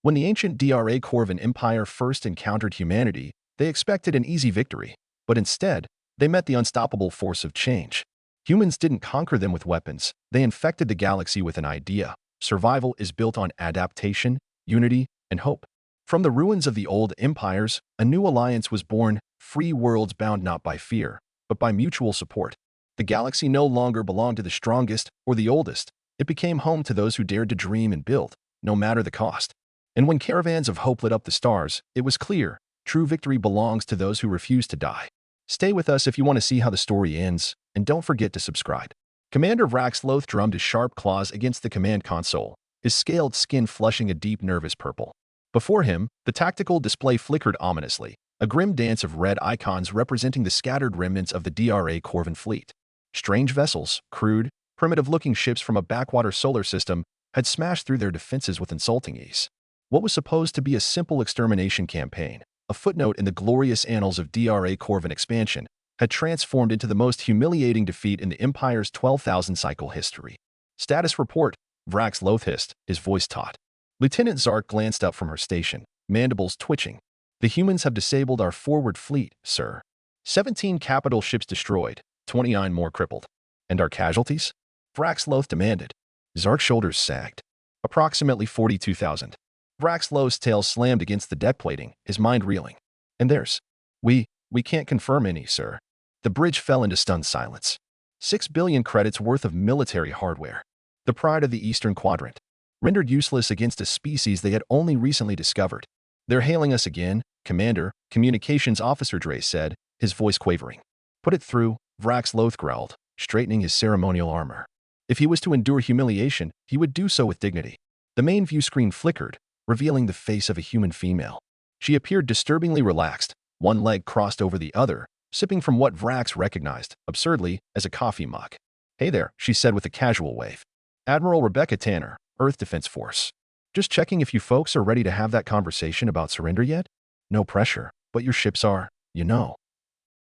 When the ancient DRA Corvan Empire first encountered humanity, they expected an easy victory, but instead, they met the unstoppable force of change. Humans didn't conquer them with weapons, they infected the galaxy with an idea. Survival is built on adaptation, unity, and hope. From the ruins of the old empires, a new alliance was born, free worlds bound not by fear, but by mutual support. The galaxy no longer belonged to the strongest or the oldest. It became home to those who dared to dream and build, no matter the cost. And when caravans of hope lit up the stars, it was clear, true victory belongs to those who refuse to die. Stay with us if you want to see how the story ends, and don't forget to subscribe. Commander Vex'tulia drummed his sharp claws against the command console, his scaled skin flushing a deep nervous purple. Before him, the tactical display flickered ominously, a grim dance of red icons representing the scattered remnants of the DRA Corvan fleet. Strange vessels, crude, primitive-looking ships from a backwater solar system, had smashed through their defenses with insulting ease. What was supposed to be a simple extermination campaign, a footnote in the glorious annals of DRA Corvan expansion, had transformed into the most humiliating defeat in the Empire's 12,000-cycle history. Status report, Vex'tulia hissed, his voice taut. Lieutenant Zark glanced up from her station, mandibles twitching. The humans have disabled our forward fleet, sir. 17 capital ships destroyed, 29 more crippled. And our casualties? Vex'tulia demanded. Zark's shoulders sagged. Approximately 42,000. Vex'tulia's tail slammed against the deck plating, his mind reeling. And theirs. We can't confirm any, sir. The bridge fell into stunned silence. 6 billion credits worth of military hardware. The pride of the Eastern Quadrant. Rendered useless against a species they had only recently discovered. They're hailing us again, Commander, Communications Officer Dre said, his voice quavering. Put it through, Vex'tulia growled, straightening his ceremonial armor. If he was to endure humiliation, he would do so with dignity. The main view screen flickered, revealing the face of a human female. She appeared disturbingly relaxed, one leg crossed over the other, sipping from what Vrax recognized, absurdly, as a coffee mug. Hey there, she said with a casual wave. Admiral Rebecca Tanner, Earth Defense Force. Just checking if you folks are ready to have that conversation about surrender yet? No pressure, but your ships are, you know.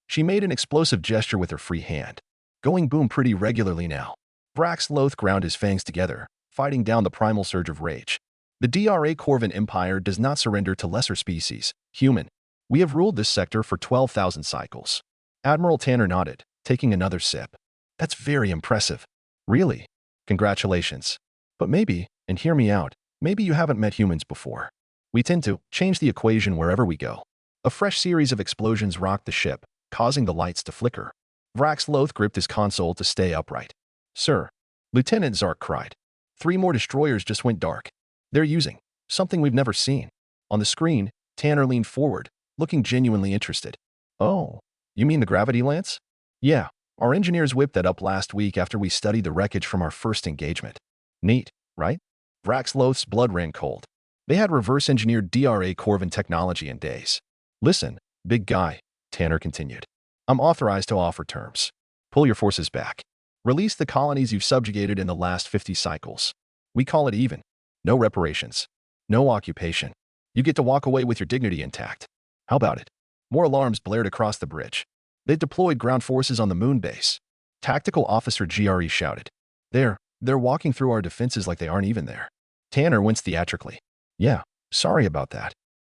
She made an explosive gesture with her free hand. Going boom pretty regularly now. Vex'tulia ground his fangs together, fighting down the primal surge of rage. The DRA Corvan Empire does not surrender to lesser species, human. We have ruled this sector for 12,000 cycles. Admiral Tanner nodded, taking another sip. That's very impressive. Really? Congratulations. But maybe, and hear me out, maybe you haven't met humans before. We tend to change the equation wherever we go. A fresh series of explosions rocked the ship, causing the lights to flicker. Vex'tulia gripped his console to stay upright. Sir, Lieutenant Zark cried. 3 more destroyers just went dark. They're using something we've never seen. On the screen, Tanner leaned forward, looking genuinely interested. Oh, you mean the gravity lance? Yeah, our engineers whipped that up last week after we studied the wreckage from our first engagement. Neat, right? Vex'tulia's blood ran cold. They had reverse-engineered DRA Corvan technology in days. Listen, big guy, Tanner continued. I'm authorized to offer terms. Pull your forces back. Release the colonies you've subjugated in the last 50 cycles. We call it even. No reparations. No occupation. You get to walk away with your dignity intact. How about it? More alarms blared across the bridge. They deployed ground forces on the moon base. Tactical Officer GRE shouted. They're walking through our defenses like they aren't even there. Tanner winced theatrically. Yeah, sorry about that.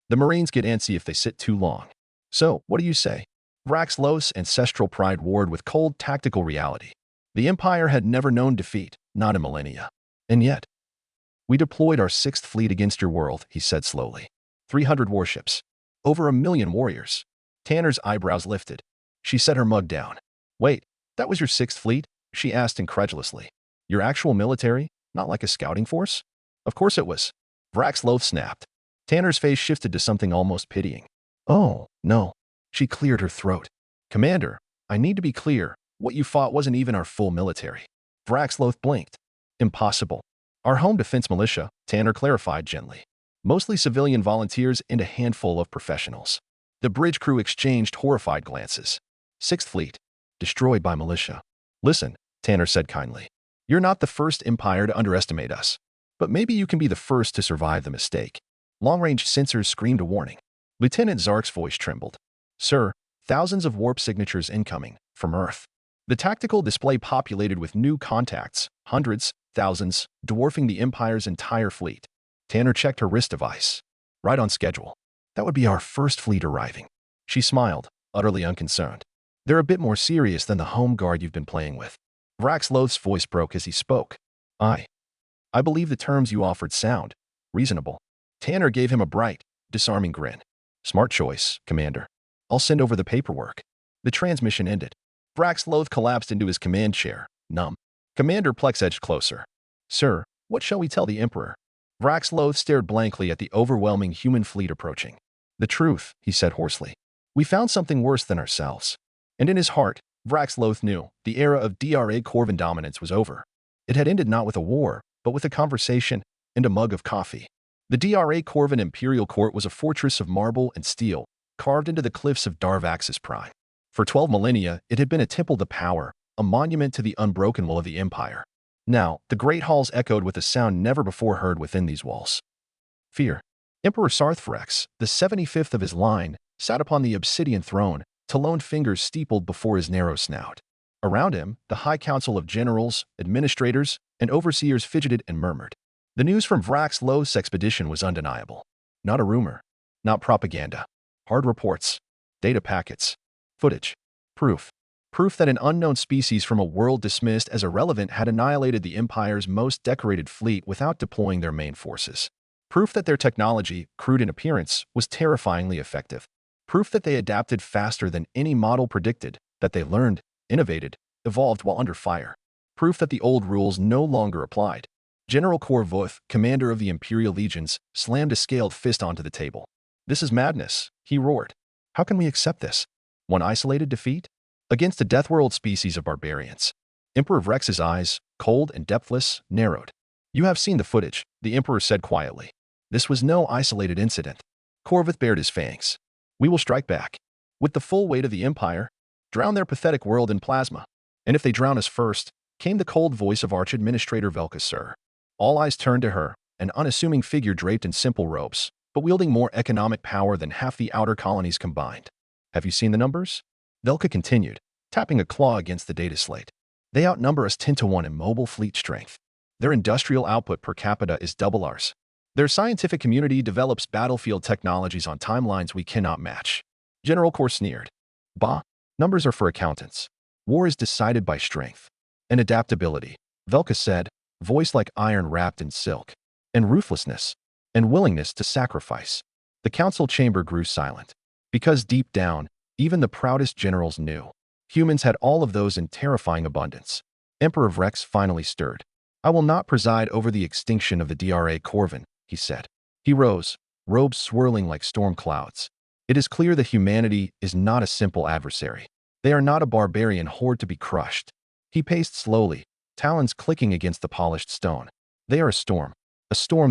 The Marines get antsy if they sit too long. So, what do you say? Vex'tulia's ancestral pride warred with cold tactical reality. The Empire had never known defeat, not in millennia. And yet, we deployed our 6th fleet against your world, he said slowly. 300 warships. Over 1 million warriors. Tanner's eyebrows lifted. She set her mug down. Wait, that was your 6th fleet? She asked incredulously. Your actual military? Not like a scouting force? Of course it was. Vex'tulia snapped. Tanner's face shifted to something almost pitying. Oh, no. She cleared her throat. Commander, I need to be clear. What you fought wasn't even our full military. Vex'tulia blinked. Impossible. Our home defense militia, Tanner clarified gently. Mostly civilian volunteers and a handful of professionals. The bridge crew exchanged horrified glances. 6th Fleet. Destroyed by militia. Listen, Tanner said kindly. You're not the first Empire to underestimate us. But maybe you can be the first to survive the mistake. Long-range sensors screamed a warning. Lieutenant Zark's voice trembled. Sir, thousands of warp signatures incoming, from Earth. The tactical display populated with new contacts, hundreds, thousands, dwarfing the Empire's entire fleet. Tanner checked her wrist device. Right on schedule. That would be our first fleet arriving. She smiled, utterly unconcerned. They're a bit more serious than the home guard you've been playing with. Vraxloth's voice broke as he spoke. I believe the terms you offered sound reasonable. Tanner gave him a bright, disarming grin. Smart choice, Commander. I'll send over the paperwork. The transmission ended. Vraxloth collapsed into his command chair, numb. Commander Plex edged closer. Sir, what shall we tell the Emperor? Vraxloth stared blankly at the overwhelming human fleet approaching. The truth, he said hoarsely. We found something worse than ourselves. And in his heart, Vraxloth knew the era of DRA Corvin dominance was over. It had ended not with a war, but with a conversation and a mug of coffee. The DRA Corvin Imperial Court was a fortress of marble and steel, carved into the cliffs of Darvax's prime. For 12 millennia, it had been a temple to power, a monument to the unbroken will of the Empire. Now, the great halls echoed with a sound never before heard within these walls. Fear. Emperor Sarthrex, the 75th of his line, sat upon the obsidian throne, taloned fingers steepled before his narrow snout. Around him, the high council of generals, administrators, and overseers fidgeted and murmured. The news from Vraxloth's expedition was undeniable. Not a rumor, not propaganda. Hard reports, data packets, footage, proof. Proof that an unknown species from a world dismissed as irrelevant had annihilated the Empire's most decorated fleet without deploying their main forces. Proof that their technology, crude in appearance, was terrifyingly effective. Proof that they adapted faster than any model predicted, that they learned, innovated, evolved while under fire. Proof that the old rules no longer applied. General Korvoth, commander of the Imperial Legions, slammed a scaled fist onto the table. This is madness, he roared. How can we accept this? One isolated defeat? Against a death-world species of barbarians. Emperor Vrex's eyes, cold and depthless, narrowed. You have seen the footage, the Emperor said quietly. This was no isolated incident. Korvoth bared his fangs. We will strike back. With the full weight of the Empire, drown their pathetic world in plasma. And if they drown us first, came the cold voice of Arch-Administrator Velka Sur. All eyes turned to her, an unassuming figure draped in simple robes, but wielding more economic power than half the outer colonies combined. Have you seen the numbers? Velka continued, tapping a claw against the data slate. They outnumber us 10-to-1 in mobile fleet strength. Their industrial output per capita is double ours. Their scientific community develops battlefield technologies on timelines we cannot match. General Kor sneered. Bah, numbers are for accountants. War is decided by strength and adaptability, Velka said, voice like iron wrapped in silk, and ruthlessness, and willingness to sacrifice. The council chamber grew silent, because deep down, even the proudest generals knew. Humans had all of those in terrifying abundance. Emperor Vrex finally stirred. I will not preside over the extinction of the DRA Corvin, he said. He rose, robes swirling like storm clouds. It is clear that humanity is not a simple adversary. They are not a barbarian horde to be crushed. He paced slowly, talons clicking against the polished stone. They are a storm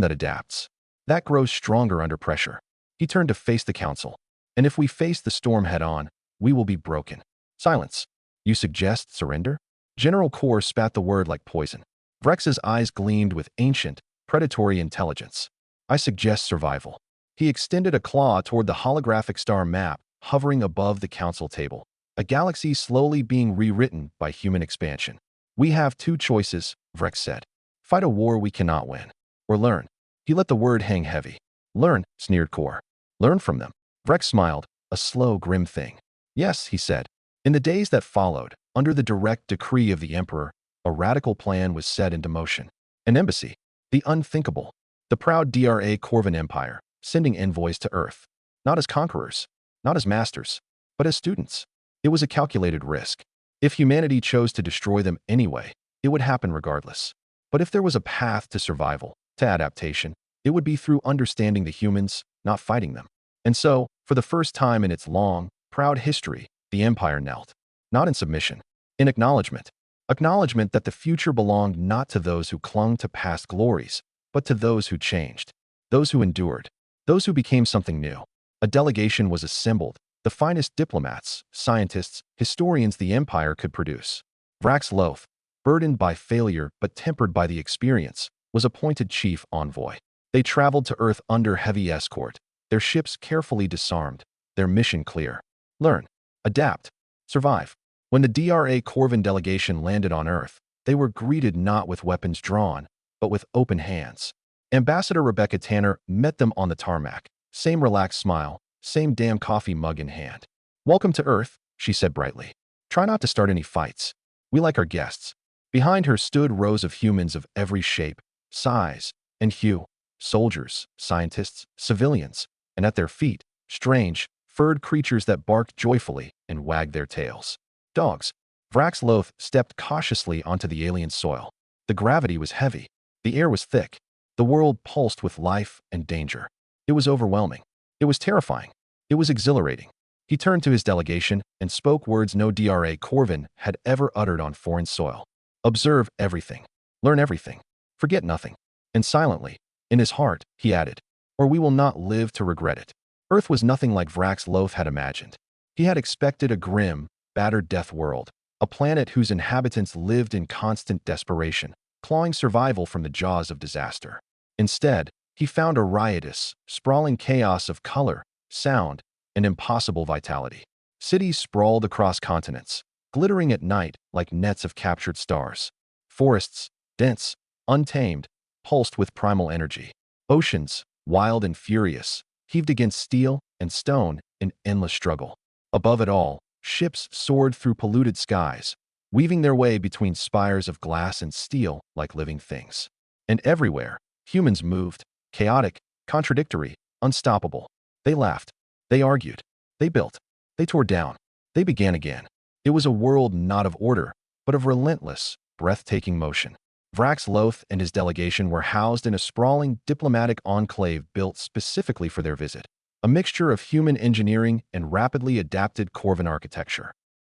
that adapts, that grows stronger under pressure. He turned to face the council. And if we face the storm head-on, we will be broken. Silence. You suggest surrender? General Kor spat the word like poison. Vrex's eyes gleamed with ancient, predatory intelligence. I suggest survival. He extended a claw toward the holographic star map hovering above the council table, a galaxy slowly being rewritten by human expansion. We have two choices, Vrex said. Fight a war we cannot win, or learn. He let the word hang heavy. Learn, sneered Kor. Learn from them. Vrex smiled, a slow, grim thing. Yes, he said. In the days that followed, under the direct decree of the Emperor, a radical plan was set into motion. An embassy, the unthinkable, the proud DRA Corvin Empire, sending envoys to Earth. Not as conquerors, not as masters, but as students. It was a calculated risk. If humanity chose to destroy them anyway, it would happen regardless. But if there was a path to survival, to adaptation, it would be through understanding the humans, not fighting them. And so, for the first time in its long, proud history, the Empire knelt. Not in submission, in acknowledgement. Acknowledgement that the future belonged not to those who clung to past glories, but to those who changed, those who endured, those who became something new. A delegation was assembled, the finest diplomats, scientists, historians the Empire could produce. Vraxloth, burdened by failure but tempered by the experience, was appointed chief envoy. They traveled to Earth under heavy escort, their ships carefully disarmed, their mission clear. Learn, adapt, survive. When the DRA Corvin delegation landed on Earth, they were greeted not with weapons drawn, but with open hands. Ambassador Rebecca Tanner met them on the tarmac. Same relaxed smile, same damn coffee mug in hand. "Welcome to Earth," she said brightly. "Try not to start any fights. We like our guests." Behind her stood rows of humans of every shape, size, and hue. Soldiers, scientists, civilians, and at their feet, strange, furred creatures that barked joyfully and wagged their tails. Dogs. Vex'tulia stepped cautiously onto the alien soil. The gravity was heavy. The air was thick. The world pulsed with life and danger. It was overwhelming. It was terrifying. It was exhilarating. He turned to his delegation and spoke words no DRA Corvin had ever uttered on foreign soil. "Observe everything. Learn everything. Forget nothing." And silently, in his heart, he added, "Or we will not live to regret it." Earth was nothing like Vex'tulia had imagined. He had expected a grim, battered death world, a planet whose inhabitants lived in constant desperation, clawing survival from the jaws of disaster. Instead, he found a riotous, sprawling chaos of color, sound, and impossible vitality. Cities sprawled across continents, glittering at night like nets of captured stars. Forests, dense, untamed, pulsed with primal energy. Oceans, wild and furious, heaved against steel and stone in endless struggle. Above it all, ships soared through polluted skies, weaving their way between spires of glass and steel like living things. And everywhere, humans moved, chaotic, contradictory, unstoppable. They laughed. They argued. They built. They tore down. They began again. It was a world not of order, but of relentless, breathtaking motion. Vex'tulia and his delegation were housed in a sprawling diplomatic enclave built specifically for their visit, a mixture of human engineering and rapidly adapted Corvin architecture.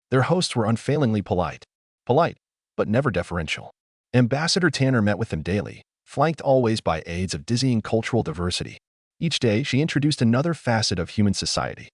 Their hosts were unfailingly polite, but never deferential. Ambassador Tanner met with them daily, flanked always by aides of dizzying cultural diversity. Each day, she introduced another facet of human society.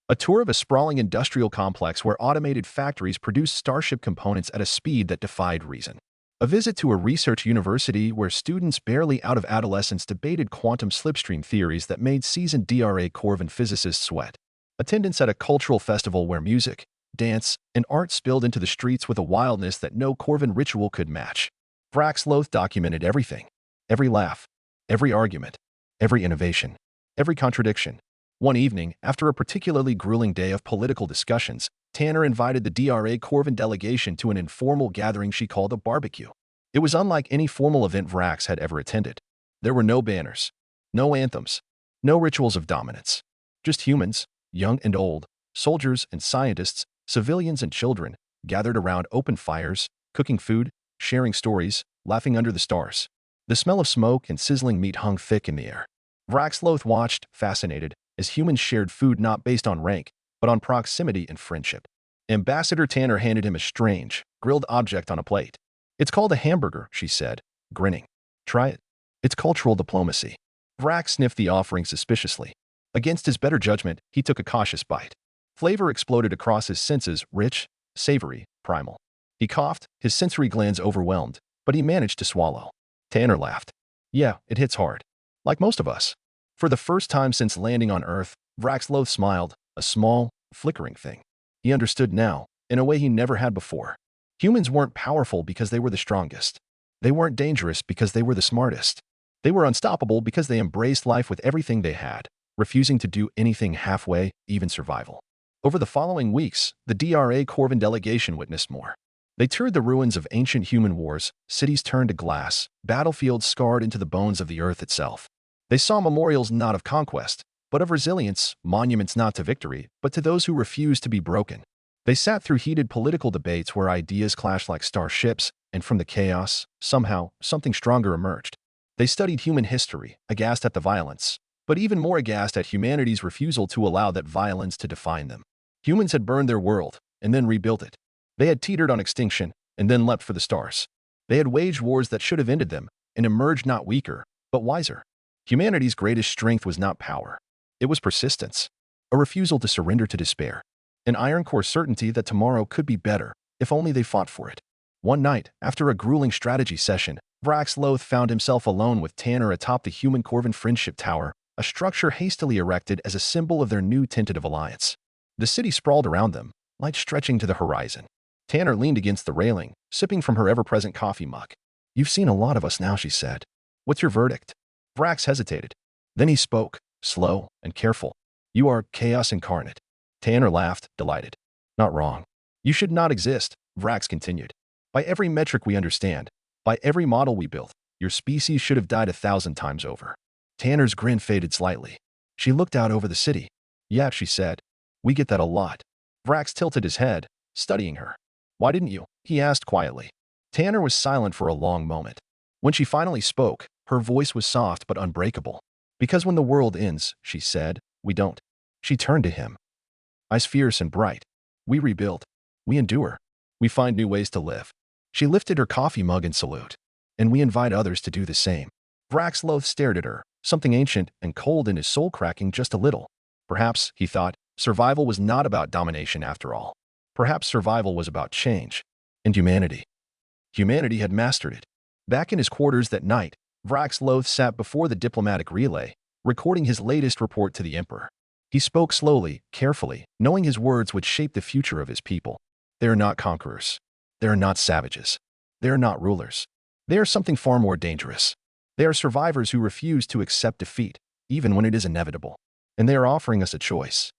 A tour of a sprawling industrial complex where automated factories produced starship components at a speed that defied reason. A visit to a research university where students barely out of adolescence debated quantum slipstream theories that made seasoned DRA Corvin physicists sweat. Attendance at a cultural festival where music, dance, and art spilled into the streets with a wildness that no Corvin ritual could match. Vex'tulia documented everything. Every laugh, every argument, every innovation, every contradiction. One evening, after a particularly grueling day of political discussions, Tanner invited the DRA Corvin delegation to an informal gathering she called a barbecue. It was unlike any formal event Vrax had ever attended. There were no banners, no anthems, no rituals of dominance. Just humans, young and old, soldiers and scientists, civilians and children, gathered around open fires, cooking food, sharing stories, laughing under the stars. The smell of smoke and sizzling meat hung thick in the air. Vex'tulia watched, fascinated, as humans shared food not based on rank, but on proximity and friendship. Ambassador Tanner handed him a strange, grilled object on a plate. "It's called a hamburger," she said, grinning. "Try it. It's cultural diplomacy." Vrax sniffed the offering suspiciously. Against his better judgment, he took a cautious bite. Flavor exploded across his senses, rich, savory, primal. He coughed, his sensory glands overwhelmed, but he managed to swallow. Tanner laughed. "Yeah, it hits hard. Like most of us." For the first time since landing on Earth, Vex'tulia smiled, a small, flickering thing. He understood now, in a way he never had before. Humans weren't powerful because they were the strongest. They weren't dangerous because they were the smartest. They were unstoppable because they embraced life with everything they had, refusing to do anything halfway, even survival. Over the following weeks, the DRA Corvin delegation witnessed more. They toured the ruins of ancient human wars, cities turned to glass, battlefields scarred into the bones of the Earth itself. They saw memorials not of conquest, but of resilience, monuments not to victory, but to those who refused to be broken. They sat through heated political debates where ideas clashed like starships, and from the chaos, somehow, something stronger emerged. They studied human history, aghast at the violence, but even more aghast at humanity's refusal to allow that violence to define them. Humans had burned their world, and then rebuilt it. They had teetered on extinction, and then leapt for the stars. They had waged wars that should have ended them, and emerged not weaker, but wiser. Humanity's greatest strength was not power. It was persistence, a refusal to surrender to despair, an iron-core certainty that tomorrow could be better if only they fought for it. One night, after a grueling strategy session, Vex'tulia found himself alone with Tanner atop the human Corvin Friendship Tower, a structure hastily erected as a symbol of their new tentative alliance. The city sprawled around them, light stretching to the horizon. Tanner leaned against the railing, sipping from her ever-present coffee mug. "You've seen a lot of us now," she said. "What's your verdict?" Vrax hesitated. Then he spoke, slow and careful. You are chaos incarnate. Tanner laughed, delighted. Not wrong. You should not exist, Vrax continued. By every metric we understand, by every model we built, your species should have died 1,000 times over. Tanner's grin faded slightly. She looked out over the city. Yeah, she said. We get that a lot. Vrax tilted his head, studying her. Why didn't you? He asked quietly. Tanner was silent for a long moment. When she finally spoke, her voice was soft but unbreakable. Because when the world ends, she said, we don't. She turned to him. Eyes fierce and bright. We rebuild. We endure. We find new ways to live. She lifted her coffee mug in salute. And we invite others to do the same. Vrax Loth stared at her, something ancient and cold in his soul cracking just a little. Perhaps, he thought, survival was not about domination after all. Perhaps survival was about change. And humanity. Humanity had mastered it. Back in his quarters that night, Vrax Loth sat before the diplomatic relay, recording his latest report to the Emperor. He spoke slowly, carefully, knowing his words would shape the future of his people. They are not conquerors. They are not savages. They are not rulers. They are something far more dangerous. They are survivors who refuse to accept defeat, even when it is inevitable. And they are offering us a choice.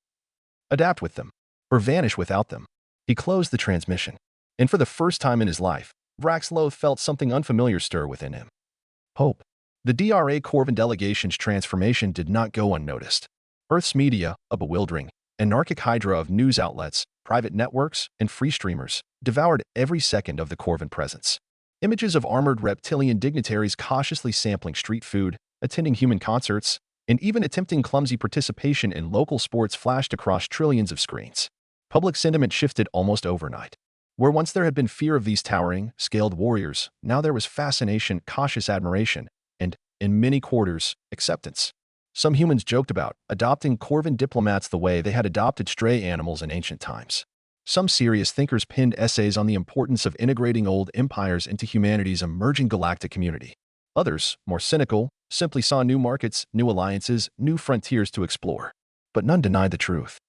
Adapt with them, or vanish without them. He closed the transmission. And for the first time in his life, Vrax Loth felt something unfamiliar stir within him. Hope. The DRA Corvin delegation's transformation did not go unnoticed. Earth's media, a bewildering, anarchic hydra of news outlets, private networks, and free streamers, devoured every second of the Corvin presence. Images of armored reptilian dignitaries cautiously sampling street food, attending human concerts, and even attempting clumsy participation in local sports flashed across trillions of screens. Public sentiment shifted almost overnight. Where once there had been fear of these towering, scaled warriors, now there was fascination, cautious admiration, and, in many quarters, acceptance. Some humans joked about adopting Corvin diplomats the way they had adopted stray animals in ancient times. Some serious thinkers penned essays on the importance of integrating old empires into humanity's emerging galactic community. Others, more cynical, simply saw new markets, new alliances, new frontiers to explore. But none denied the truth.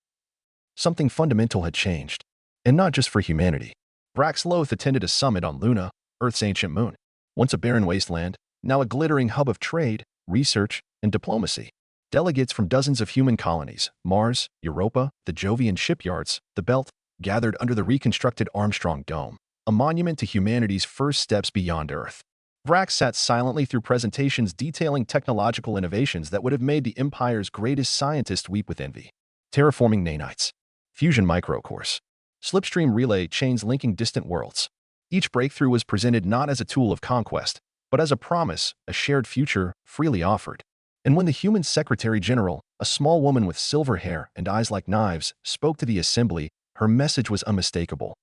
Something fundamental had changed. And not just for humanity. Vrax Loth attended a summit on Luna, Earth's ancient moon. Once a barren wasteland, now a glittering hub of trade, research, and diplomacy. Delegates from dozens of human colonies, Mars, Europa, the Jovian shipyards, the Belt, gathered under the reconstructed Armstrong Dome, a monument to humanity's first steps beyond Earth. Vrax sat silently through presentations detailing technological innovations that would have made the Empire's greatest scientists weep with envy. Terraforming nanites, fusion microcores, slipstream relay chains linking distant worlds. Each breakthrough was presented not as a tool of conquest, but as a promise, a shared future, freely offered. And when the human Secretary General, a small woman with silver hair and eyes like knives, spoke to the assembly, her message was unmistakable.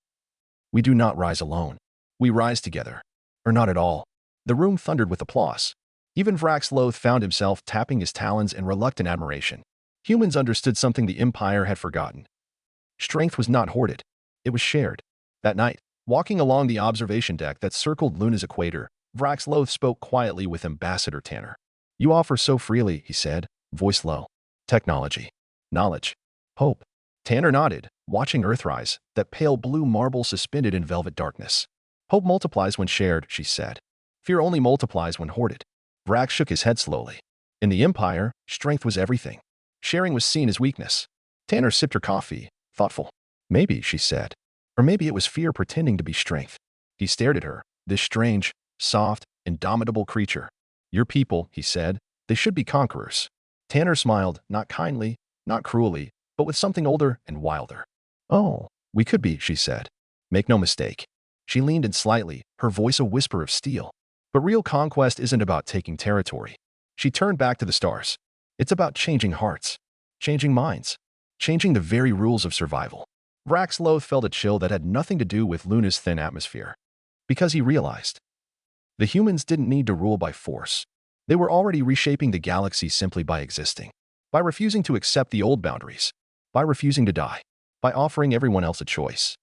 We do not rise alone. We rise together. Or not at all. The room thundered with applause. Even Vrax Loth found himself tapping his talons in reluctant admiration. Humans understood something the Empire had forgotten. Strength was not hoarded. It was shared. That night, walking along the observation deck that circled Luna's equator, Vrax Loth spoke quietly with Ambassador Tanner. You offer so freely, he said, voice low. Technology. Knowledge. Hope. Tanner nodded, watching Earthrise, that pale blue marble suspended in velvet darkness. Hope multiplies when shared, she said. Fear only multiplies when hoarded. Vrax shook his head slowly. In the Empire, strength was everything. Sharing was seen as weakness. Tanner sipped her coffee, thoughtful. Maybe, she said. Or maybe it was fear pretending to be strength. He stared at her, this strange, soft, indomitable creature. Your people, he said, they should be conquerors. Tanner smiled, not kindly, not cruelly, but with something older and wilder. Oh, we could be, she said. Make no mistake. She leaned in slightly, her voice a whisper of steel. But real conquest isn't about taking territory. She turned back to the stars. It's about changing hearts, changing minds, changing the very rules of survival. Vrax Loth felt a chill that had nothing to do with Luna's thin atmosphere. Because he realized. The humans didn't need to rule by force. They were already reshaping the galaxy simply by existing. By refusing to accept the old boundaries. By refusing to die. By offering everyone else a choice.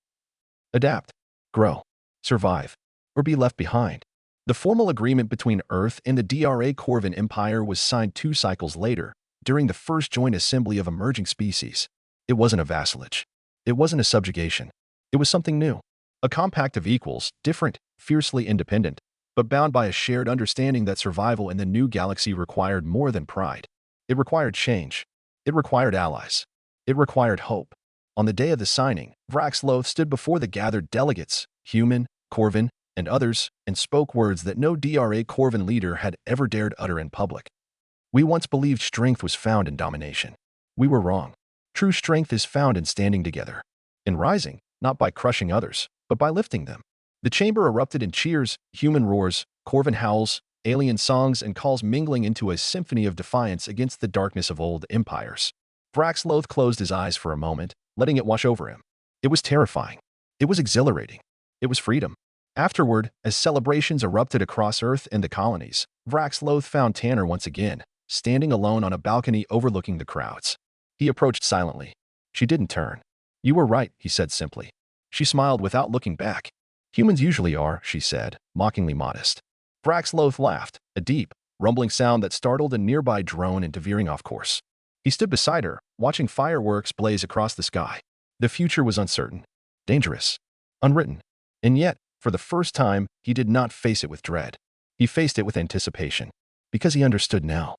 Adapt. Grow. Survive. Or be left behind. The formal agreement between Earth and the DRA Corvin Empire was signed 2 cycles later, during the first joint assembly of emerging species. It wasn't a vassalage. It wasn't a subjugation. It was something new. A compact of equals, different, fiercely independent, but bound by a shared understanding that survival in the new galaxy required more than pride. It required change. It required allies. It required hope. On the day of the signing, Vex'tulia stood before the gathered delegates, human, Corvin, and others, and spoke words that no DRA Corvin leader had ever dared utter in public. We once believed strength was found in domination. We were wrong. True strength is found in standing together, in rising, not by crushing others, but by lifting them. The chamber erupted in cheers, human roars, Corvin howls, alien songs, and calls mingling into a symphony of defiance against the darkness of old empires. Vex'tulia closed his eyes for a moment, letting it wash over him. It was terrifying. It was exhilarating. It was freedom. Afterward, as celebrations erupted across Earth and the colonies, Vex'tulia found Tanner once again, standing alone on a balcony overlooking the crowds. He approached silently. She didn't turn. "You were right," he said simply. She smiled without looking back. "Humans usually are," she said, mockingly modest. Vex'tulia laughed, a deep, rumbling sound that startled a nearby drone into veering off course. He stood beside her, watching fireworks blaze across the sky. The future was uncertain, dangerous, unwritten. And yet, for the first time, he did not face it with dread. He faced it with anticipation, because he understood now.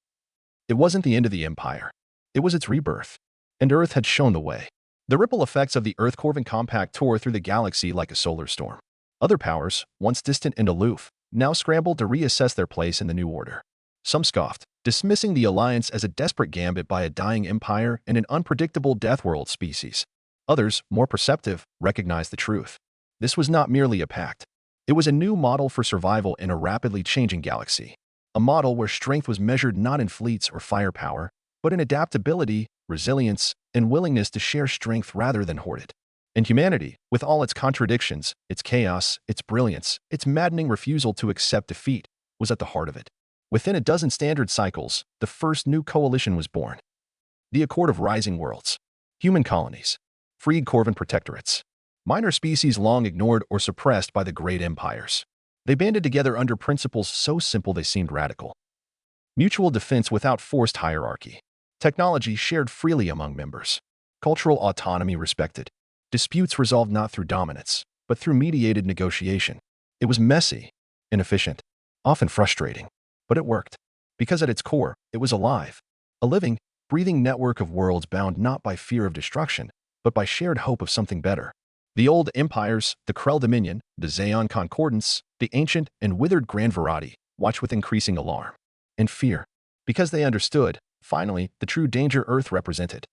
It wasn't the end of the Empire. It was its rebirth. And Earth had shown the way. The ripple effects of the Earth-Corvin Compact tore through the galaxy like a solar storm. Other powers, once distant and aloof, now scrambled to reassess their place in the new order. Some scoffed, dismissing the alliance as a desperate gambit by a dying empire and an unpredictable death-world species. Others, more perceptive, recognized the truth. This was not merely a pact. It was a new model for survival in a rapidly changing galaxy. A model where strength was measured not in fleets or firepower, but in adaptability, resilience, and willingness to share strength rather than hoard it. And humanity, with all its contradictions, its chaos, its brilliance, its maddening refusal to accept defeat, was at the heart of it. Within a dozen standard cycles, the first new coalition was born. The Accord of Rising Worlds. Human colonies. Freed Corvin protectorates. Minor species long ignored or suppressed by the great empires. They banded together under principles so simple they seemed radical. Mutual defense without forced hierarchy. Technology shared freely among members. Cultural autonomy respected. Disputes resolved not through dominance, but through mediated negotiation. It was messy, inefficient, often frustrating, but it worked. Because at its core, it was alive. A living, breathing network of worlds bound not by fear of destruction, but by shared hope of something better. The old empires, the Krell Dominion, the Xeon Concordance, the ancient and withered Grand Variety, watched with increasing alarm and fear, because they understood, finally, the true danger Earth represented.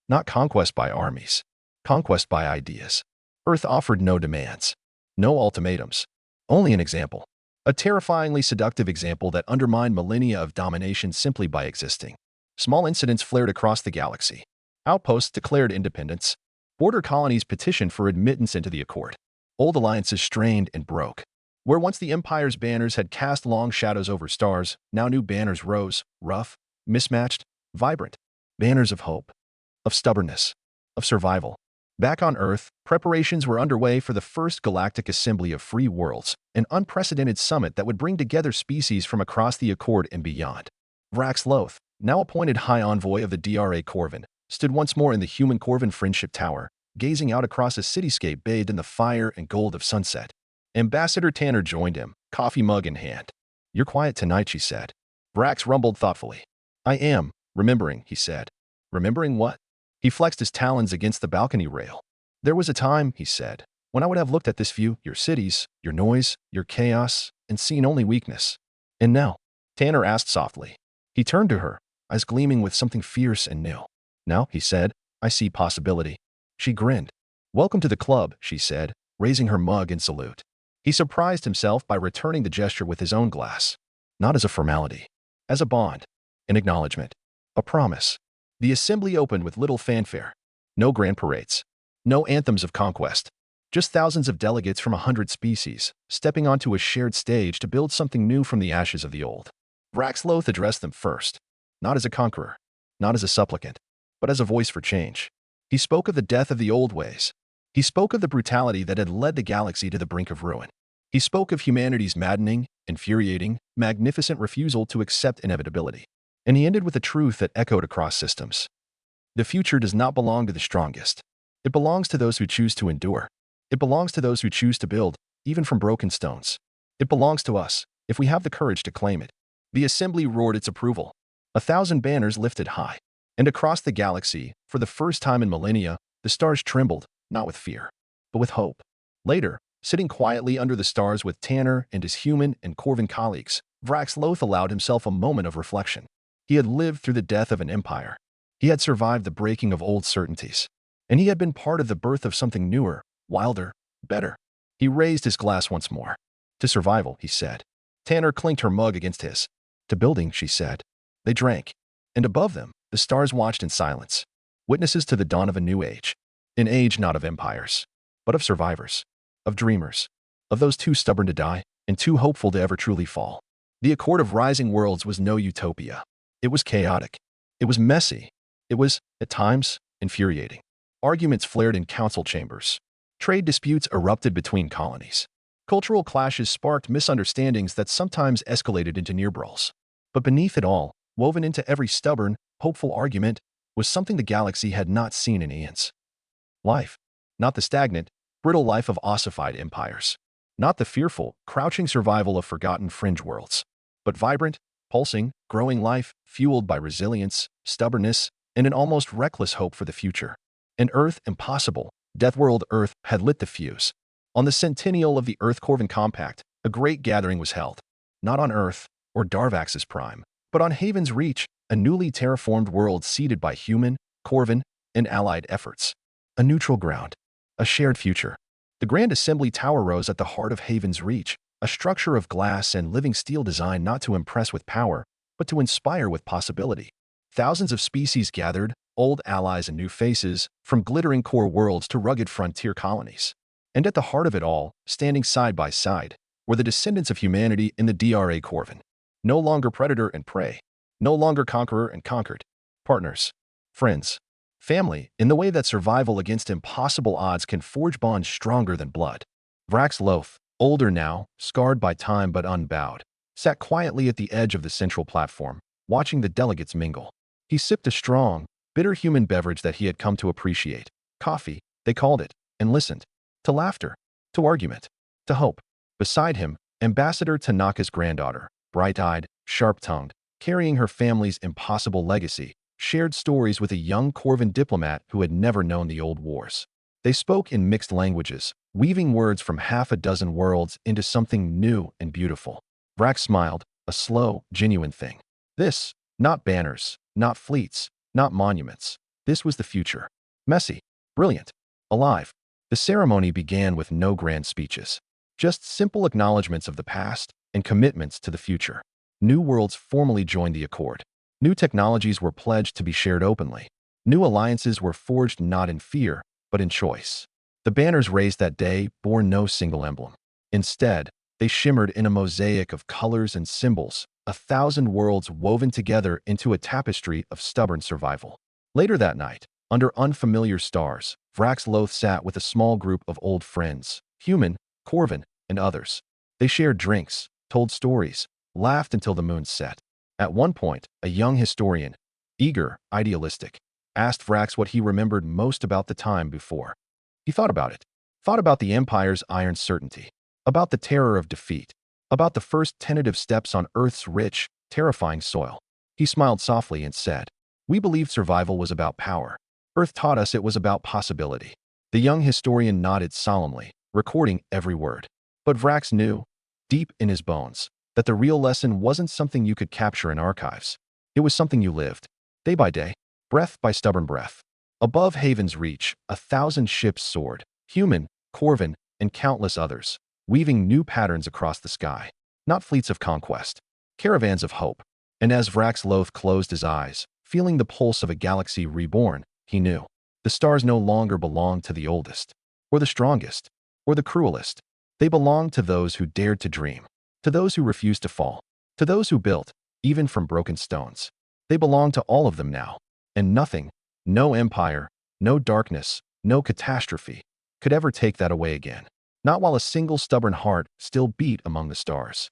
Not conquest by armies, conquest by ideas. Earth offered no demands, no ultimatums, only an example. A terrifyingly seductive example that undermined millennia of domination simply by existing. Small incidents flared across the galaxy. Outposts declared independence. Border colonies petitioned for admittance into the Accord. Old alliances strained and broke. Where once the Empire's banners had cast long shadows over stars, now new banners rose, rough, mismatched, vibrant. Banners of hope, of stubbornness, of survival. Back on Earth, preparations were underway for the first Galactic Assembly of Free Worlds, an unprecedented summit that would bring together species from across the Accord and beyond. Vex'tulia, now appointed High Envoy of the DRA Corvin, stood once more in the human Corvin Friendship Tower, gazing out across a cityscape bathed in the fire and gold of sunset. Ambassador Tanner joined him, coffee mug in hand. "You're quiet tonight," she said. Vrax rumbled thoughtfully. "I am, remembering," he said. "Remembering what?" He flexed his talons against the balcony rail. "There was a time," he said, "when I would have looked at this view, your cities, your noise, your chaos, and seen only weakness. And now?" Tanner asked softly. He turned to her, eyes gleaming with something fierce and new. "Now," he said, "I see possibility." She grinned. "Welcome to the club," she said, raising her mug in salute. He surprised himself by returning the gesture with his own glass. Not as a formality. As a bond. An acknowledgement. A promise. The assembly opened with little fanfare. No grand parades. No anthems of conquest. Just thousands of delegates from 100 species, stepping onto a shared stage to build something new from the ashes of the old. Vex'tulia addressed them first. Not as a conqueror. Not as a supplicant. But as a voice for change. He spoke of the death of the old ways. He spoke of the brutality that had led the galaxy to the brink of ruin. He spoke of humanity's maddening, infuriating, magnificent refusal to accept inevitability. And he ended with a truth that echoed across systems. The future does not belong to the strongest. It belongs to those who choose to endure. It belongs to those who choose to build, even from broken stones. It belongs to us, if we have the courage to claim it. The assembly roared its approval. 1,000 banners lifted high. And across the galaxy, for the first time in millennia, the stars trembled, not with fear, but with hope. Later, sitting quietly under the stars with Tanner and his human and Corvin colleagues, Vex'tulia allowed himself a moment of reflection. He had lived through the death of an empire. He had survived the breaking of old certainties. And he had been part of the birth of something newer, wilder, better. He raised his glass once more. To survival, he said. Tanner clinked her mug against his. To building, she said. They drank. And above them, the stars watched in silence. Witnesses to the dawn of a new age. An age not of empires, but of survivors. Of dreamers. Of those too stubborn to die, and too hopeful to ever truly fall. The Accord of Rising Worlds was no utopia. It was chaotic. It was messy. It was, at times, infuriating. Arguments flared in council chambers. Trade disputes erupted between colonies. Cultural clashes sparked misunderstandings that sometimes escalated into near-brawls. But beneath it all, woven into every stubborn, hopeful argument, was something the galaxy had not seen in eons. Life. Not the stagnant, brittle life of ossified empires. Not the fearful, crouching survival of forgotten fringe worlds. But vibrant, pulsing, growing life, fueled by resilience, stubbornness, and an almost reckless hope for the future. An Earth impossible, Deathworld Earth had lit the fuse. On the centennial of the Earth-Corvin Compact, a great gathering was held. Not on Earth, or Darvax's prime, but on Haven's Reach, a newly terraformed world seeded by human, Corvin, and allied efforts. A neutral ground. A shared future. The Grand Assembly Tower rose at the heart of Haven's Reach, a structure of glass and living steel designed not to impress with power, but to inspire with possibility. Thousands of species gathered, old allies and new faces, from glittering core worlds to rugged frontier colonies. And at the heart of it all, standing side by side, were the descendants of humanity in the DRA Corvin. No longer predator and prey. No longer conqueror and conquered. Partners. Friends. Family, in the way that survival against impossible odds can forge bonds stronger than blood. Vex'tulia, older now, scarred by time but unbowed, sat quietly at the edge of the central platform, watching the delegates mingle. He sipped a strong, bitter human beverage that he had come to appreciate. Coffee, they called it, and listened. To laughter, to argument, to hope. Beside him, Ambassador Tanaka's granddaughter, bright-eyed, sharp-tongued, carrying her family's impossible legacy, shared stories with a young Corvin diplomat who had never known the old wars. They spoke in mixed languages, weaving words from half a dozen worlds into something new and beautiful. Vrax smiled, a slow, genuine thing. This, not banners, not fleets, not monuments. This was the future. Messy, brilliant, alive. The ceremony began with no grand speeches. Just simple acknowledgments of the past and commitments to the future. New worlds formally joined the Accord. New technologies were pledged to be shared openly. New alliances were forged not in fear, but in choice. The banners raised that day bore no single emblem. Instead, they shimmered in a mosaic of colors and symbols, 1,000 worlds woven together into a tapestry of stubborn survival. Later that night, under unfamiliar stars, Vex'tulia sat with a small group of old friends, human, Corvin, and others. They shared drinks, told stories, laughed until the moon set. At one point, a young historian, eager, idealistic, asked Vrax what he remembered most about the time before. He thought about it. Thought about the Empire's iron certainty. About the terror of defeat. About the first tentative steps on Earth's rich, terrifying soil. He smiled softly and said, "We believed survival was about power. Earth taught us it was about possibility." The young historian nodded solemnly, recording every word. But Vrax knew, deep in his bones, that the real lesson wasn't something you could capture in archives. It was something you lived, day by day, breath by stubborn breath. Above Haven's Reach, 1,000 ships soared, human, Corvin, and countless others, weaving new patterns across the sky. Not fleets of conquest, caravans of hope. And as Vex'tulia closed his eyes, feeling the pulse of a galaxy reborn, he knew. The stars no longer belonged to the oldest, or the strongest, or the cruelest. They belonged to those who dared to dream. To those who refused to fall, to those who built, even from broken stones. They belong to all of them now, and nothing, no empire, no darkness, no catastrophe, could ever take that away again. Not while a single stubborn heart still beat among the stars.